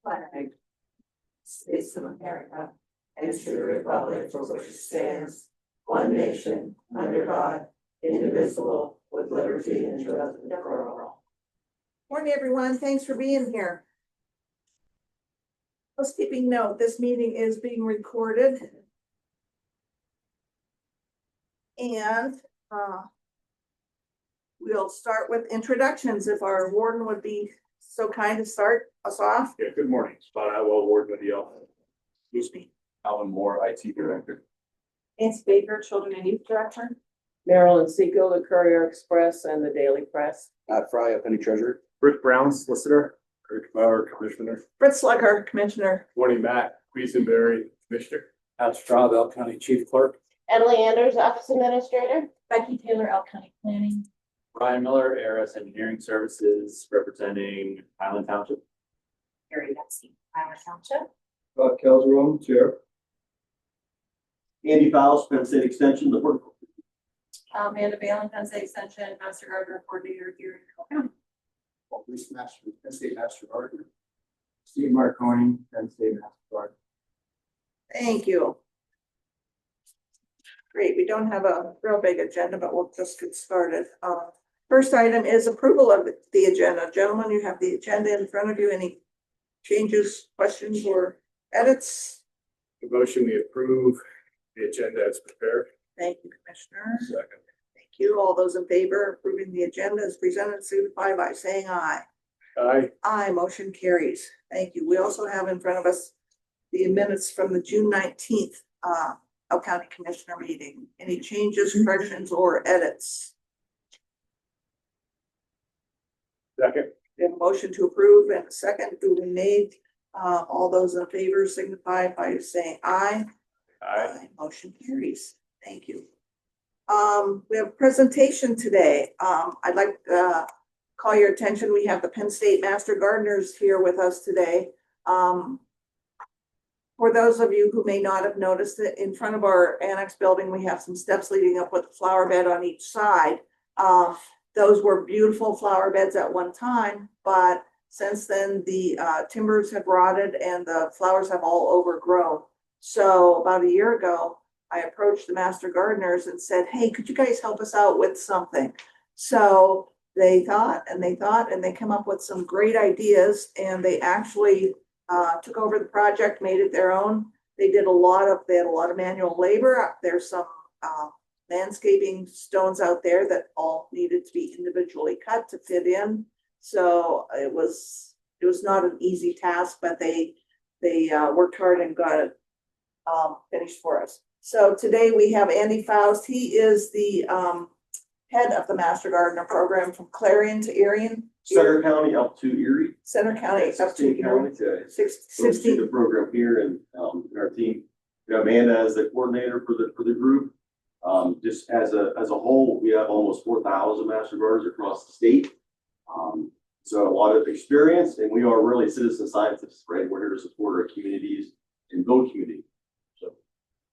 flag, States of America, and to the republic for which it stands, one nation, under God, indivisible, with liberty and justice for all. Morning, everyone. Thanks for being here. Housekeeping note, this meeting is being recorded. And we'll start with introductions if our warden would be so kind to start us off. Yeah, good morning. Spot Atwell, Ward with you. Excuse me. Alan Moore, IT Director. Nancy Baker, Children and Youth Director. Marilyn Seco, the Courier Express and the Daily Press. Matt Fry, Penny Treasurer. Rick Brown, Solicitor. Rick Bauer, Commissioner. Fritz Slugger, Commissioner. Morning, Matt Quisenberry, Commissioner. Al Straub, Elk County Chief Clerk. Emily Anders, Office Administrator. Becky Taylor, Elk County Planning. Ryan Miller, ARS Engineering Services, representing Highland Township. Gary Betsy, Iowa Township. Bob Calderon, Chair. Andy Fowles, Penn State Extension, the work. Amanda Balin, Penn State Extension, Master Gardener Coordinator here in Elk County. Police Master, Penn State Master Gardener. Steve Marconi, Penn State Master Guard. Thank you. Great. We don't have a real big agenda, but we'll just get started. First item is approval of the agenda. Gentlemen, you have the agenda in front of you. Any changes, questions, or edits? The motion we approve the agenda as prepared. Thank you, Commissioner. Second. Thank you. All those in favor of approving the agenda as presented, signify by saying aye. Aye. Aye, motion carries. Thank you. We also have in front of us the minutes from the June 19th Elk County Commissioner meeting. Any changes, corrections, or edits? Second. We have a motion to approve and a second duly made. All those in favor signify by saying aye. Aye. Motion carries. Thank you. We have a presentation today. I'd like to call your attention. We have the Penn State Master Gardeners here with us today. For those of you who may not have noticed it, in front of our annex building, we have some steps leading up with a flower bed on each side. Those were beautiful flower beds at one time, but since then the timbers have rotted and the flowers have all overgrown. So about a year ago, I approached the Master Gardeners and said, hey, could you guys help us out with something? So they thought and they thought, and they came up with some great ideas, and they actually took over the project, made it their own. They had a lot of manual labor. There's some landscaping stones out there that all needed to be individually cut to fit in. So it was not an easy task, but they worked hard and got it finished for us. So today we have Andy Faust. He is the head of the Master Gardener program from Clarion to Erie. Center County up to Erie. Center County up to 16 counties. Erie. To the program here and our team. We have Amanda as the coordinator for the group. Just as a whole, we have almost 4,000 Master Gardeners across the state. So a lot of experience, and we are really citizen scientists, right? We're here to support our communities and build community. So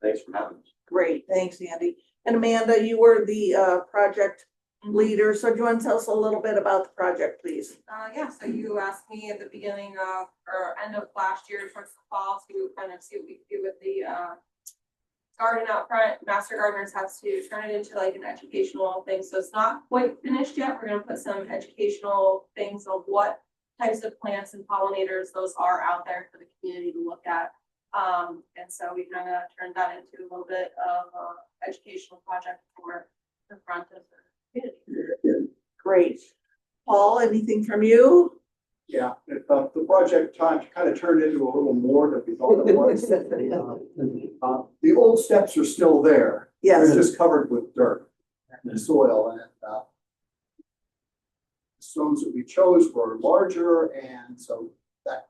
thanks for having us. Great, thanks, Andy. And Amanda, you were the project leader. So do you want to tell us a little bit about the project, please? Yeah, so you asked me at the beginning of or end of last year towards the fall to kind of see what we could do with the garden out front. Master Gardeners has to turn it into like an educational thing. So it's not quite finished yet. We're going to put some educational things of what types of plants and pollinators those are out there for the community to look at. And so we kind of turned that into a little bit of an educational project for the front of the community. Great. Paul, anything from you? Yeah, the project kind of turned into a little more than we thought it was. The old steps are still there. Yes. They're just covered with dirt and soil, and the stones that we chose were larger, and so that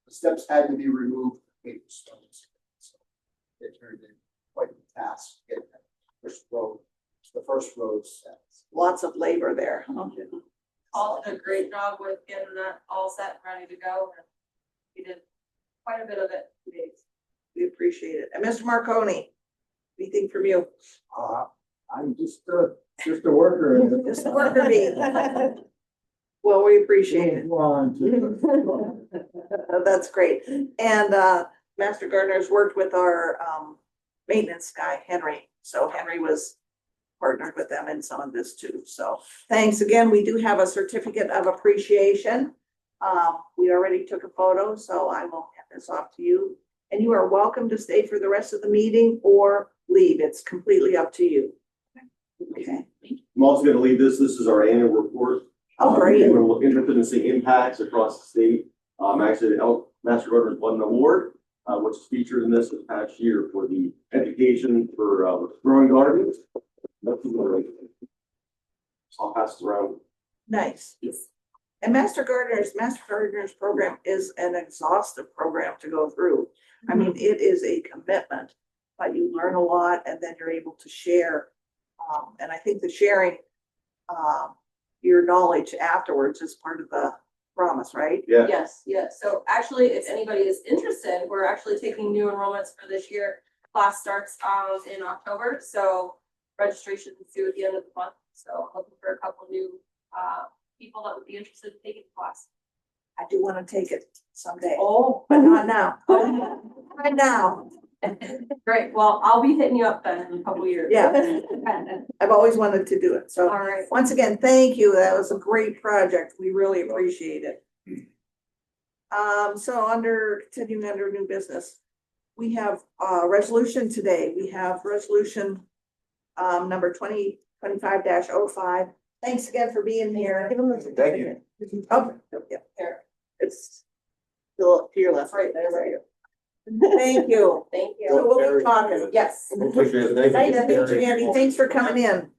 the steps had to be removed to make the stones. So it turned in quite a task to get that the first row of steps. Lots of labor there. Huh? Paul did a great job with getting that all set and ready to go. And we did quite a bit of it in 2 days. We appreciate it. And Mr. Marconi, anything from you? I'm just a worker. Just a worker bee. Well, we appreciate it. We're on to- That's great. And Master Gardener's worked with our maintenance guy, Henry. So Henry was partnered with them in some of this too. So thanks again. We do have a certificate of appreciation. We already took a photo, so I will hand this off to you. And you are welcome to stay for the rest of the meeting or leave. It's completely up to you. Okay. I'm also gonna leave this. This is our annual report. Oh, great. If we're interested in seeing impacts across the state. Actually, Master Gardeners won an award, which is featured in this past year for the education for growing gardens. That's the so I'll pass it around. Nice. And Master Gardeners program is an exhaustive program to go through. I mean, it is a commitment, but you learn a lot and then you're able to share. And I think the sharing, your knowledge afterwards is part of the promise, right? Yeah. Yes, yes. So actually, if anybody is interested, we're actually taking new enrollments for this year. Class starts in October, so registration is due at the end of the month. So looking for a couple new people that would be interested in taking the class. I do want to take it someday, Oh, but not now. Right now. great. Well, I'll be hitting you up then in a couple years. Yeah. I've always wanted to do it. So All right. once again, thank you. That was a great project. We really appreciate it. So continuing under new business, we have a resolution today. We have resolution number 2025-05. Thanks again for being here. Give them the certificate. Oh, yep, here. It's still to your left, right there, right here. Thank you. Thank So you. we'll be talking. Yes. Appreciate it. Nice to meet you, Andy. Thanks for coming in.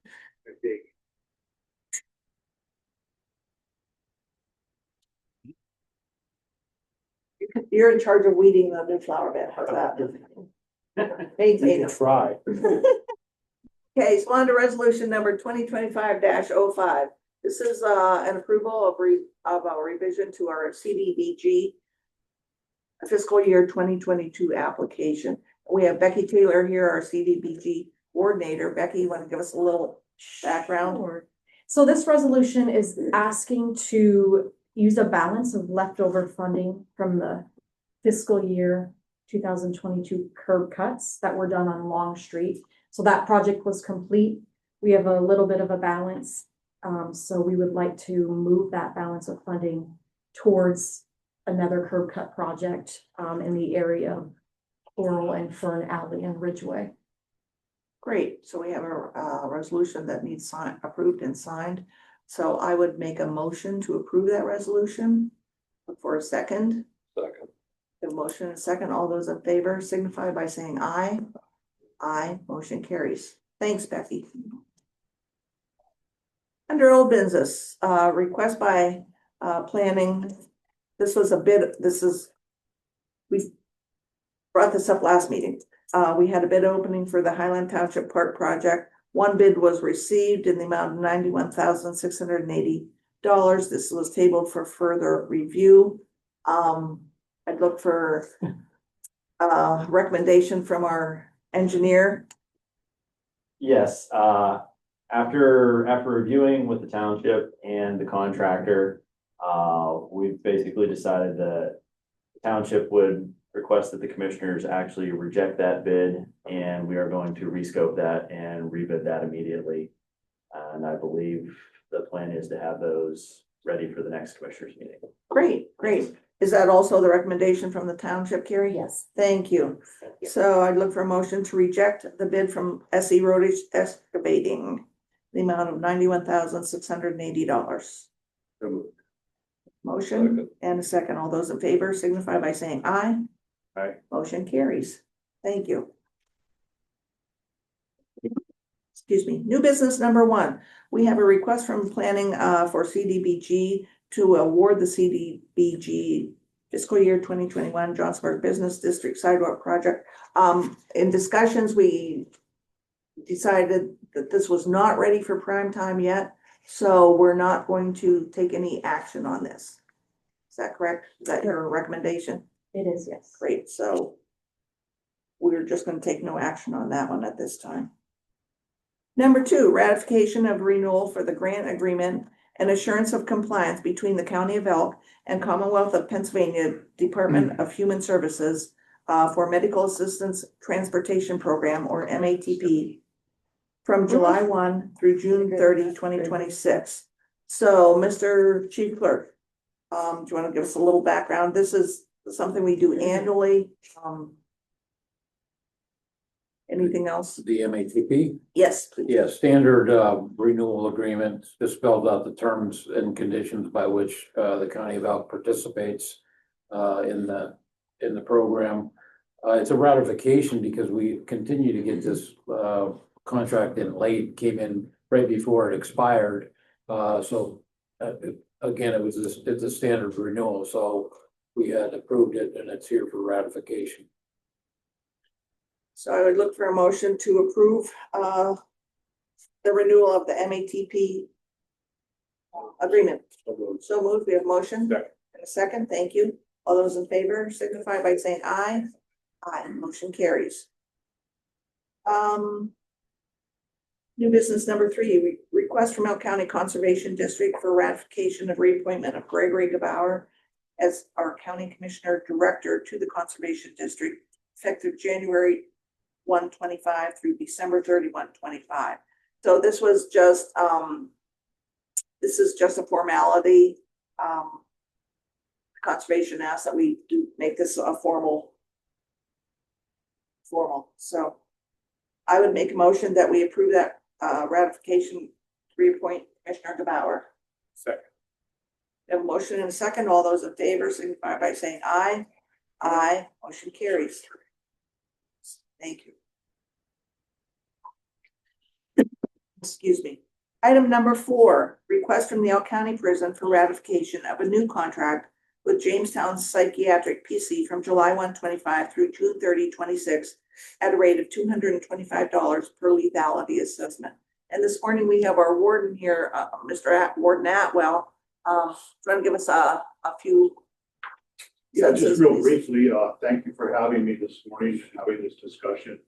You're in charge of weeding the new flower bed. How's that? Maintain it. try. Okay, so on to resolution number 2025-05. This is an approval of a revision to our CDBG fiscal year 2022 application. We have Becky Taylor here, our CDBG coordinator. Becky, you want to give us a little background? Sure. So this resolution is asking to use a balance of leftover funding from the fiscal year 2022 curb cuts that were done on Long Street. So that project was complete. We have a little bit of a balance. So we would like to move that balance of funding towards another curb cut project in the area of Coral and Fern Alley and Ridgeway. Great. So we have a resolution that needs approved and signed. So I would make a motion to approve that resolution. Look for a second. Second. A motion and a second. All those in favor signify by saying aye. Aye. Motion carries. Thanks, Becky. Under old business, request by planning. This was a bid. We brought this up last meeting. We had a bid opening for the Highland Township Park project. One bid was received in the amount of $91,680. This was tabled for further review. I'd look for a recommendation from our engineer. Yes, after reviewing with the township and the contractor, we've basically decided that the township would request that the commissioners actually reject that bid, and we are going to rescope that and rebid that immediately. And I believe the plan is to have those ready for the next commissioners meeting. Great, great. Is that also the recommendation from the township, Carrie? Yes. Thank you. So I'd look for a motion to reject the bid from SE Road Excavating, the amount of $91,680. So moved. Motion Second. and a second. All those in favor signify by saying aye. Aye. Motion carries. Thank you. Excuse me. New business number 1. We have a request from planning for CDBG to award the CDBG fiscal year 2021 Johnsburg Business District Sidewalk Project. In discussions, we decided that this was not ready for prime time yet, so we're not going to take any action on this. Is that correct? Is that your recommendation? It is, yes. Great, so we're just gonna take no action on that one at this time. Number 2, ratification of renewal for the grant agreement and assurance of compliance between the County of Elk and Commonwealth of Pennsylvania Department of Human Services for Medical Assistance Transportation Program, or MATP, from July 1 through June 30, 2026. So, Mr. Chief Clerk, do you want to give us a little background? This is something we do annually. Anything else? The MATP? Yes, please. Yeah, standard renewal agreement. This spells out the terms and conditions by which the County of Elk participates in the program. It's a ratification because we continue to get this contract in late, came in right before it expired. Again, it's a standard renewal, so we had approved it and it's here for ratification. So I would look for a motion to approve the renewal of the MATP agreement. So moved. We have motion. Second. And a second. Thank you. All those in favor signify by saying aye. Aye. Motion carries. New business number 3, request from Elk County Conservation District for ratification of reappointment of Gregory Gebauer as our County Commissioner Director to the Conservation District, effective January 1/25 through December 31/25. So this was just this is just a formality. Conservation asked that we do make this a formal. So I would make a motion that we approve that ratification to reappoint Commissioner Gebauer. Second. We have a motion and a second. All those in favor signify by saying aye. Aye. Motion carries. Thank you. Excuse me. Item number 4, request from the Elk County Prison for ratification of a new contract with Jamestown Psychiatric PC from July 1/25 through June 30/26 at a rate of $225 per lethality assessment. And this morning we have our warden here, Mr. Warden Atwell. Do you want to give us a few? Yeah, just sentences, real please? briefly, thank you for having me this morning and having this discussion.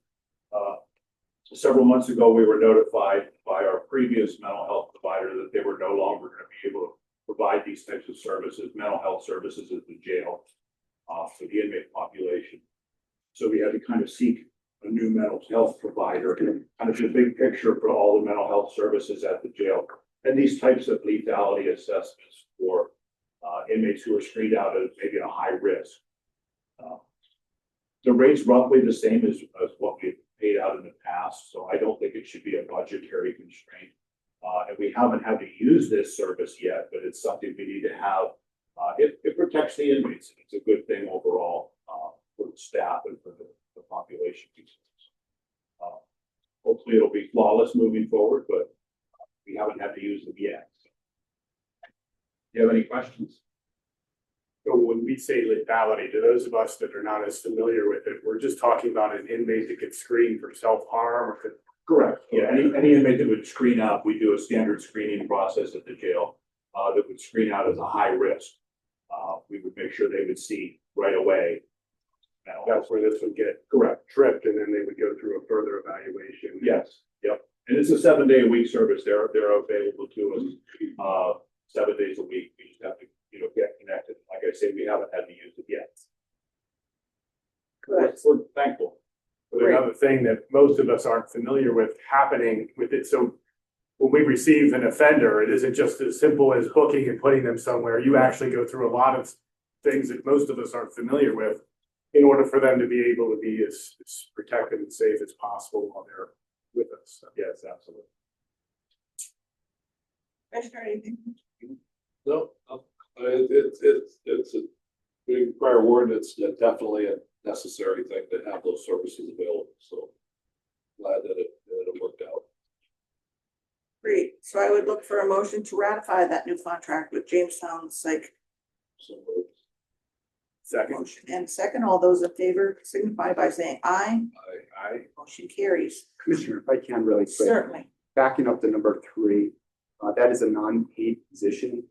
Several months ago, we were notified by our previous mental health provider that they were no longer going to be able to provide these types of services, mental health services at the jail for the inmate population. So we had to kind of seek a new mental health provider, kind of the big picture for all the mental health services at the jail. And these types of lethality assessments for inmates who are screened out as maybe a high risk. The rate's roughly the same as what we've paid out in the past, so I don't think it should be a budgetary constraint. And we haven't had to use this service yet, but it's something we need to have. It protects the inmates. It's a good thing overall for the staff and for the population. Hopefully it'll be flawless moving forward, but we haven't had to use them yet. Do you have any questions? So when we say lethality, to those of us that are not as familiar with it, we're just talking about an inmate that gets screened for self-harm or could. Correct. Yeah, any inmate that would screen out, we do a standard screening process at the jail that would screen out as a high risk. We would make sure they would see right away. That's where this would get Correct. tripped, and then they would go through a further evaluation. Yes. Yep. And it's a 7-day-a-week service. They're available to us 7 days a week. We just have to, get connected. Like I say, we haven't had to use it yet. Good. We're thankful. But another thing that most of us aren't familiar with happening with it, so when we receive an offender, it isn't just as simple as booking and putting them somewhere. You actually go through a lot of things that most of us aren't familiar with in order for them to be able to be as protected and safe as possible while they're with us. So, Yes, absolutely. Commissioner, anything? No, it's a big prior warrant. It's definitely a necessary thing to have those services available. So glad that it worked out. Great. So I would look for a motion to ratify that new contract with Jamestown Psych. So second. Motion and second. All those in favor signify by saying aye. Aye. Motion carries. Commissioner, if I can really quick, Certainly. backing up to number 3, that is a non-paid position.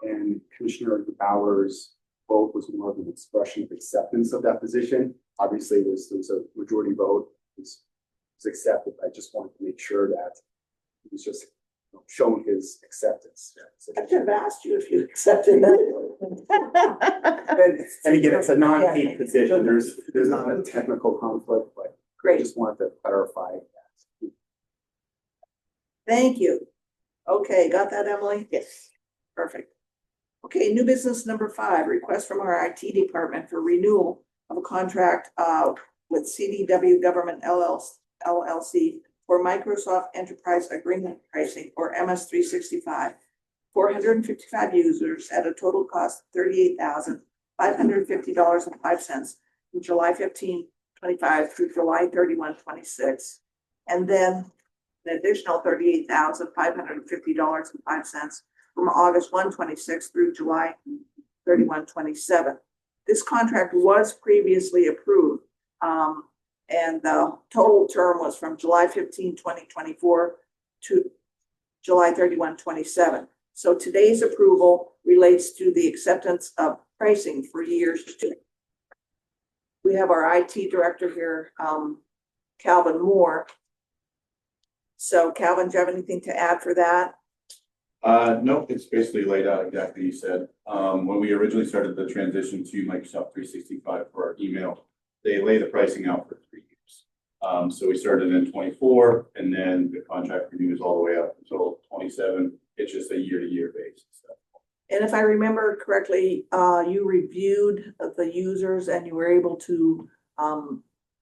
And Commissioner Gebauer's vote was more of an expression of acceptance of that position. Obviously, there was a majority vote, was accepted. I just wanted to make sure that it was just shown his acceptance. So- I should have asked you if you accepted that. And again, it's a non-paid position, there's not a technical conflict, but I Great, just wanted to clarify that. thank you. Okay, got that, Emily? Yes. Perfect. Okay, new business number 5, request from our IT department for renewal of a contract with CDW Government LLC for Microsoft Enterprise Agreement Pricing, or MS365. 455 users at a total cost of $38,550.05 from July 15, 25 through July 31, 26. And then an additional $38,550.05 from August 1, 26 through July 31, 27. This contract was previously approved. And the total term was from July 15, 2024 to July 31, 27. So today's approval relates to the acceptance of pricing for years 2. We have our IT director here, Calvin Moore. So Calvin, do you have anything to add for that? No, it's basically laid out exactly you said. When we originally started the transition to Microsoft 365 for our email, they lay the pricing out for 3 years. So we started in 24, and then the contract renews all the way up until 27. It's just a year-to-year basis. And if I remember correctly, you reviewed the users and you were able to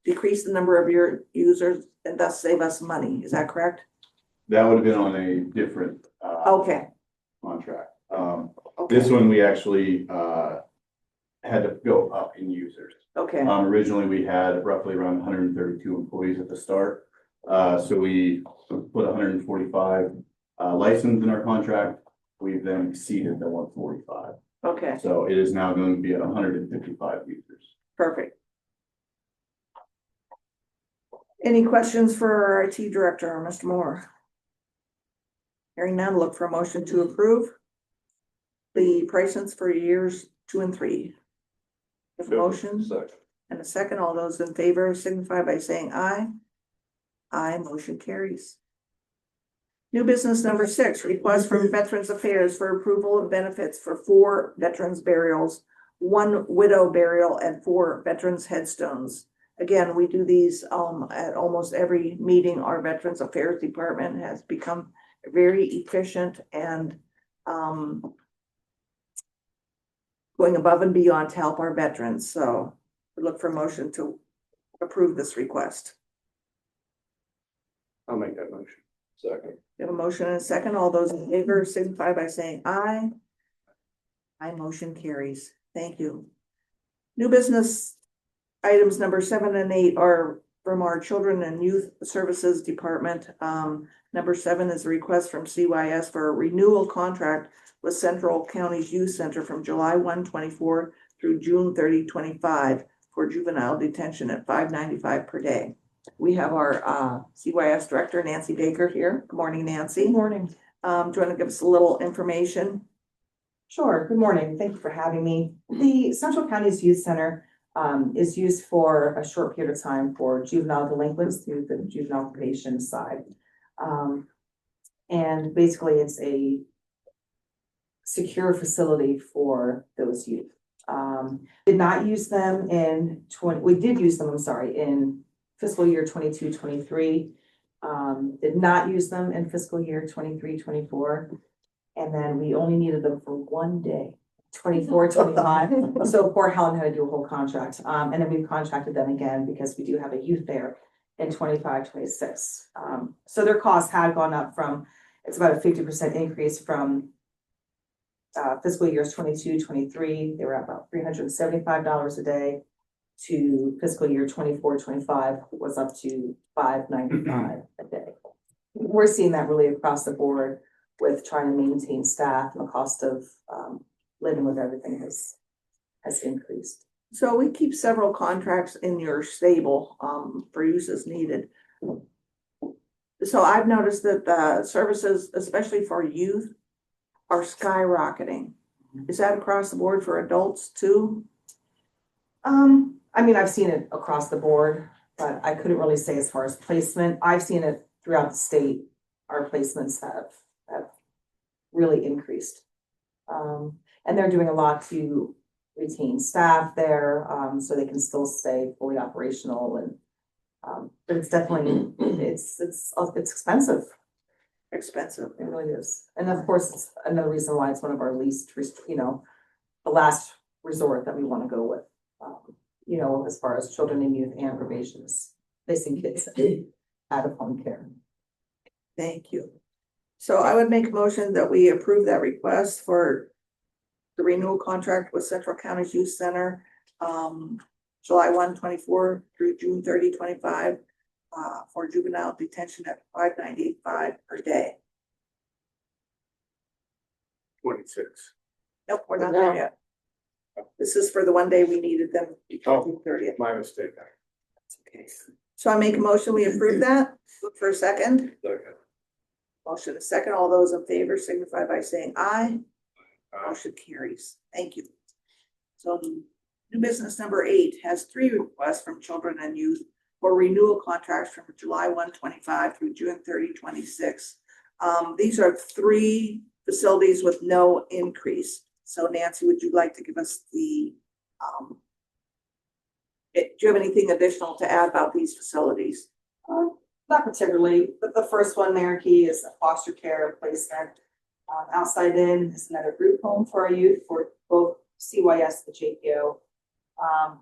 decrease the number of your users and thus save us money. Is that correct? That would have been on a different Okay. contract. Okay. This one, we actually had to go up in users. Okay. Originally, we had roughly around 132 employees at the start. So we put 145 licensed in our contract. We've then exceeded the 145. Okay. So it is now going to be at 155 users. Perfect. Any questions for our IT director, Mr. Moore? Hearing none, look for a motion to approve the prices for years 2 and 3. Have a motion and a second. All those in favor signify by saying aye. Aye, motion carries. New business number 6, request from Veterans Affairs for approval of benefits for 4 veterans burials, 1 widow burial, and 4 veterans headstones. Again, we do these at almost every meeting. Our Veterans Affairs Department has become very efficient and going above and beyond to help our veterans. So we look for a motion to approve this request. I'll make that motion. Second. We have a motion and a second. All those in favor signify by saying aye. Aye, motion carries. Thank you. New business items number 7 and 8 are from our Children and Youth Services Department. Number 7 is a request from CYS for a renewal contract with Central County's Youth Center from July 1, 24 through June 30, 25 for juvenile detention at $5.95 per day. We have our CYS director, Nancy Baker, here. Good morning, Nancy. Good morning. Do you want to give us a little information? Sure. Good morning. Thank you for having me. The Central County's Youth Center is used for a short period of time for juvenile delinquents through the juvenile probation side. And basically it's a secure facility for those youth. Did not use them in we did use them, I'm sorry, in fiscal year 22-23. Did not use them in fiscal year 23-24. And then we only needed them for 1 day, 24-25. So poor Helen had to do a whole contract. And then we've contracted them again because we do have a youth there in 25-26. So their costs had gone up from, it's about a 50% increase from fiscal years 22-23. They were at about $375 a day to fiscal year 24-25 was up to $595 a day. We're seeing that really across the board with trying to maintain staff, and the cost of living with everything has increased. So we keep several contracts in your stable for use as needed. So I've noticed that the services, especially for youth, are skyrocketing. Is that across the board for adults too? I mean, I've seen it across the board, but I couldn't really say as far as placement. I've seen it throughout the state. Our placements have really increased. And they're doing a lot to retain staff there, so they can still stay fully operational and, but it's definitely, it's expensive. Expensive. It really is. And of course, it's another reason why it's one of our least, the last resort that we want to go with. As far as children and youth and probation is placing kids out of home care. Thank you. So I would make a motion that we approve that request for the renewal contract with Central County Youth Center, July 1, 24 through June 30, 25, for juvenile detention at $5.95 per day. 26. Nope, we're not there yet. This is for the one day we needed them. Oh. 30th. My mistake. That's okay. So I make a motion, we approve that. Look for a second. Second. Motion a second. All those in favor signify by saying aye. Motion carries. Thank you. So new business number 8 has 3 requests from children and youth for renewal contracts from July 1, 25 through June 30, 26. These are 3 facilities with no increase. So Nancy, would you like to give us the, do you have anything additional to add about these facilities? Not particularly, but the first one, Marikey, is a foster care placement. Outside In is another group home for our youth for both CYS and JPO.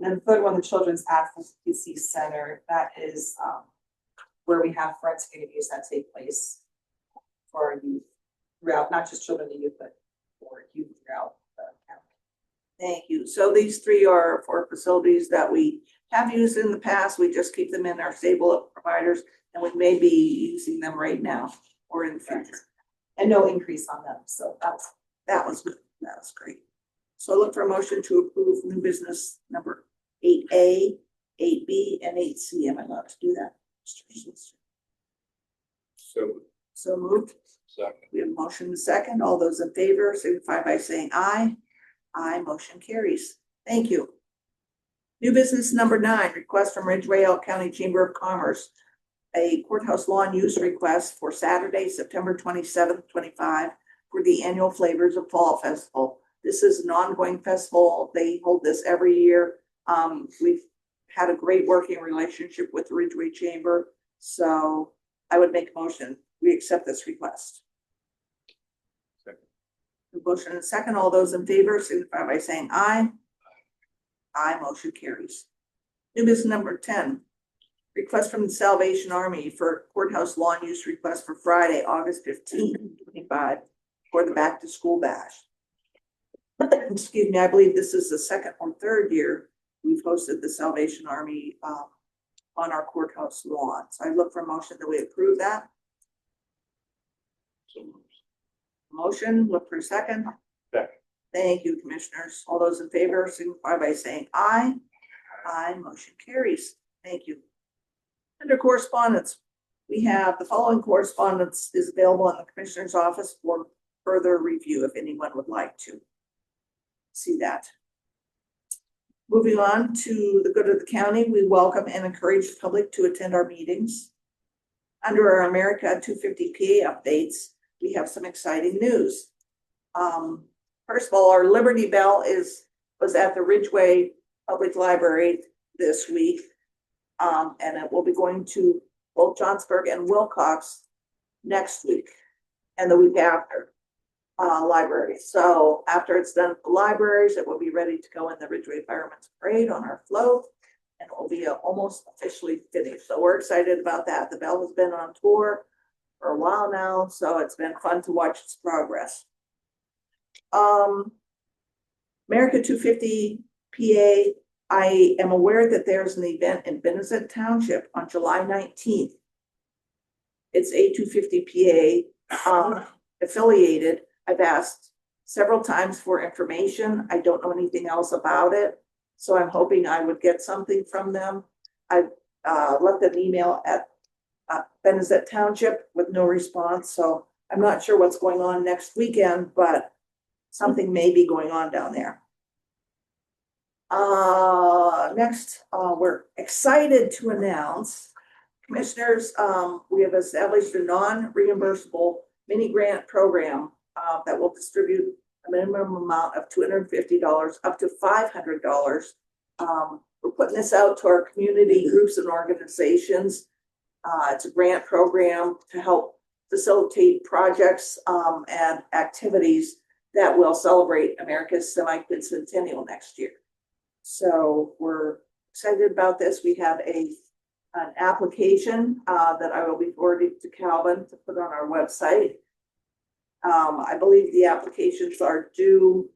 And the third one, the Children's Advocacy Center, that is where we have forensic interviews that take place for our youth throughout, not just children and youth, but for youth throughout the county. Thank you. So these 3 are for facilities that we have used in the past. We just keep them in our stable of providers, and we may be using them right now or in the future. And no increase on them, so that was good. That was great. So I look for a motion to approve new business number 8A, 8B, and 8C. Am I allowed to do that? So moved. Second. We have a motion and a second. All those in favor signify by saying aye. Aye, motion carries. Thank you. New business number 9, request from Ridgeway Elk County Chamber of Commerce, a courthouse lawn use request for Saturday, September 27th, 25 for the annual Flavors of Fall Festival. This is an ongoing festival. They hold this every year. We've had a great working relationship with the Ridgeway Chamber. So I would make a motion. We accept this request. Second. The motion and second. All those in favor signify by saying aye. Aye, motion carries. New business number 10. Request from the Salvation Army for courthouse lawn use request for Friday, August 15th, 25 for the back to school bash. Excuse me, I believe this is the 2nd or 3rd year we've hosted the Salvation Army on our courthouse lawn. So I look for a motion that we approve that. Motion, look for a second. Second. Thank you, commissioners. All those in favor signify by saying aye. Aye, motion carries. Thank you. Under correspondence, we have the following correspondence is available in the commissioner's office for further review if anyone would like to see that. Moving on to the good of the county, we welcome and encourage the public to attend our meetings. Under our America 250 PA updates, we have some exciting news. First of all, our Liberty Bell was at the Ridgeway Public Library this week. And it will be going to both Johnsburg and Wilcox next week and the week after libraries. So after it's done at the libraries, it will be ready to go in the Ridgeway Fireman's Parade on our float, and it will be almost officially finished. So we're excited about that. The Bell has been on tour for a while now, so it's been fun to watch its progress. America 250 PA. I am aware that there's an event in Benezet Township on July 19th. It's A250 PA affiliated. I've asked several times for information. I don't know anything else about it. So I'm hoping I would get something from them. I've left an email at Benezet Township with no response. So I'm not sure what's going on next weekend, but something may be going on down there. Next, we're excited to announce, commissioners, we have established a non-reimbursable mini grant program that will distribute a minimum amount of $250 up to $500. We're putting this out to our community groups and organizations. It's a grant program to help facilitate projects and activities that will celebrate America's semi-quincentennial next year. So we're excited about this. We have an application that I will be forwarding to Calvin to put on our website. I believe the applications are due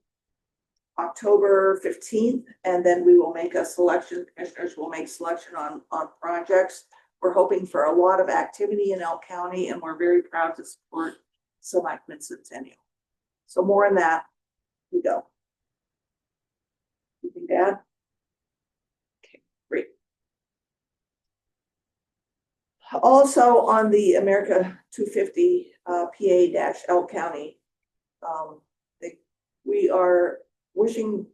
October 15th, and then we will make a selection. Commissioners will make selection on projects. We're hoping for a lot of activity in Elk County, and we're very proud to support semi-quincentennial. So more on that, we go. You think, Dad? Okay, great. Also on the America 250 PA-Elk County, we are looking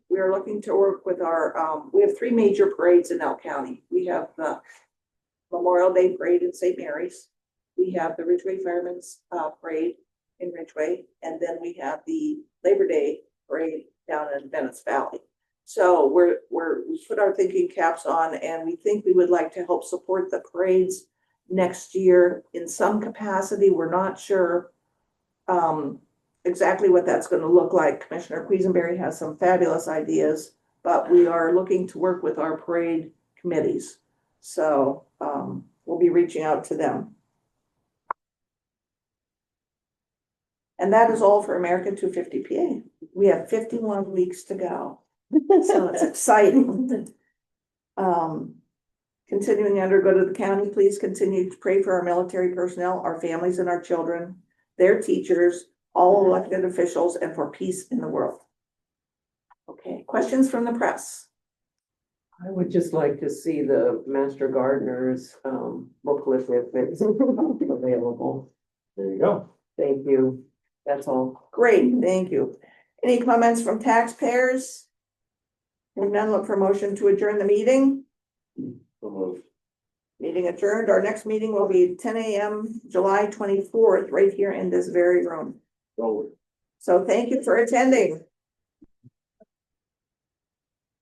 to work with our, we have 3 major parades in Elk County. We have the Memorial Day Parade in St. Mary's. We have the Ridgeway Firemen's Parade in Ridgeway, and then we have the Labor Day Parade down in Venice Valley. So we put our thinking caps on, and we think we would like to help support the parades next year in some capacity. We're not sure exactly what that's going to look like. Commissioner Quisenberry has some fabulous ideas, but we are looking to work with our parade committees. So we'll be reaching out to them. And that is all for American 250 PA. We have 51 weeks to go. So it's exciting. Continuing under, go to the county, please continue to pray for our military personnel, our families and our children, their teachers, all elected officials, and for peace in the world. Okay, questions from the press? I would just like to see the Master Gardener's booklet if it's available. There you go. Thank you. That's all. Great, thank you. Any comments from taxpayers? Hearing none, look for motion to adjourn the meeting. So moved. Meeting adjourned. Our next meeting will be 10 a.m. July 24th, right here in this very room. So thank you for attending.